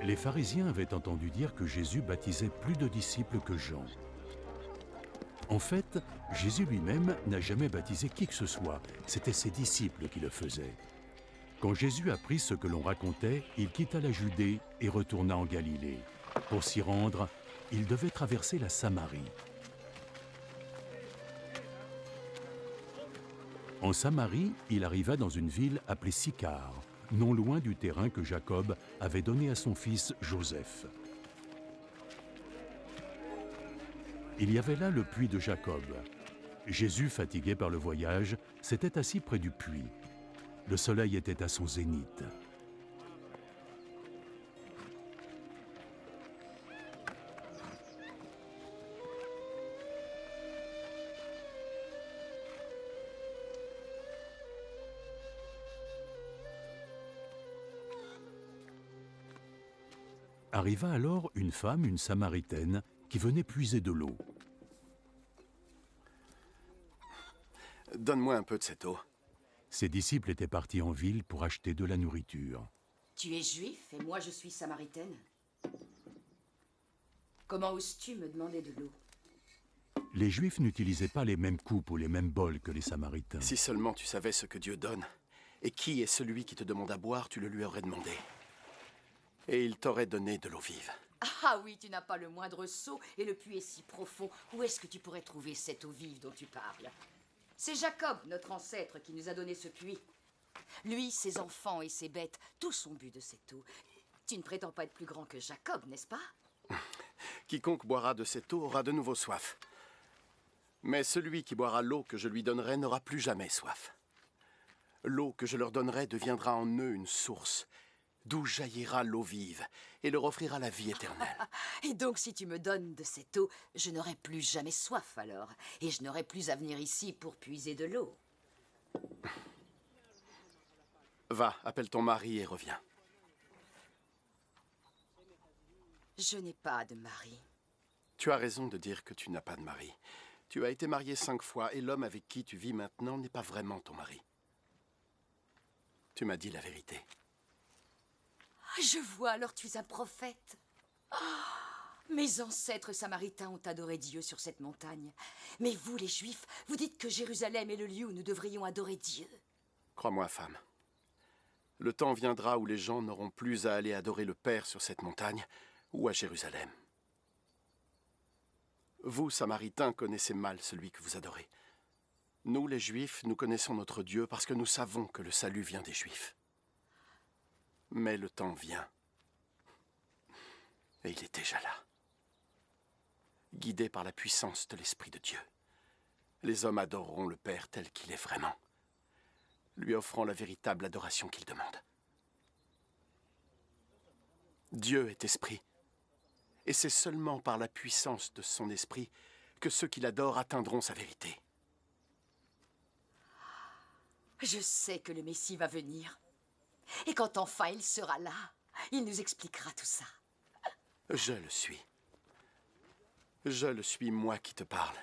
Les pharisiens avaient entendu dire que Jésus baptisait plus de disciples que Jean. En fait, Jésus lui-même n'a jamais baptisé qui que ce soit, c'était ses disciples qui le faisaient. Quand Jésus apprit ce que l'on racontait, il quitta la Judée et retourna en Galilée. Pour s'y rendre, il devait traverser la Samarie. En Samarie, il arriva dans une ville appelée Sychar, non loin du terrain que Jacob avait donné à son fils Joseph. Il y avait là le puits de Jacob. Jésus, fatigué par le voyage, s'était assis près du puits. Le soleil était à son zénith. Arriva alors une femme, une Samaritaine, qui venait puiser de l'eau. Donne-moi un peu de cette eau. Ses disciples étaient partis en ville pour acheter de la nourriture. Tu es juif et moi je suis samaritaine. Comment oses-tu me demander de l'eau? Les Juifs n'utilisaient pas les mêmes coupes ou les mêmes bols que les Samaritains. Si seulement tu savais ce que Dieu donne, et qui est celui qui te demande à boire, tu le lui aurais demandé. Et il t'aurait donné de l'eau vive. Ah oui, tu n'as pas le moindre seau et le puits est si profond. Où est-ce que tu pourrais trouver cette eau vive dont tu parles? C'est Jacob, notre ancêtre, qui nous a donné ce puits. Lui, ses enfants et ses bêtes, tous ont bu de cette eau. Tu ne prétends pas être plus grand que Jacob, n'est-ce pas? Quiconque boira de cette eau aura de nouveau soif. Mais celui qui boira l'eau que je lui donnerai n'aura plus jamais soif. L'eau que je leur donnerai deviendra en eux une source, d'où jaillira l'eau vive, et leur offrira la vie éternelle. Et donc, si tu me donnes de cette eau, je n'aurai plus jamais soif alors, et je n'aurai plus à venir ici pour puiser de l'eau. Va, appelle ton mari et reviens. Je n'ai pas de mari. Tu as raison de dire que tu n'as pas de mari. Tu as été marié 5 fois, et l'homme avec qui tu vis maintenant n'est pas vraiment ton mari. Tu m'as dit la vérité. Je vois, alors tu es un prophète. Mes ancêtres samaritains ont adoré Dieu sur cette montagne. Mais vous, les Juifs, vous dites que Jérusalem est le lieu où nous devrions adorer Dieu. Crois-moi, femme. Le temps viendra où les gens n'auront plus à aller adorer le Père sur cette montagne ou à Jérusalem. Vous, Samaritains, connaissez mal celui que vous adorez. Nous, les Juifs, nous connaissons notre Dieu parce que nous savons que le salut vient des Juifs. Mais le temps vient. Et il est déjà là. Guidé par la puissance de l'Esprit de Dieu, les hommes adoreront le Père tel qu'il est vraiment, lui offrant la véritable adoration qu'il demande. Dieu est esprit, et c'est seulement par la puissance de son esprit que ceux qui l'adorent atteindront sa vérité. Je sais que le Messie va venir. Et quand enfin il sera là, il nous expliquera tout ça. Je le suis. Je le suis, moi qui te parle.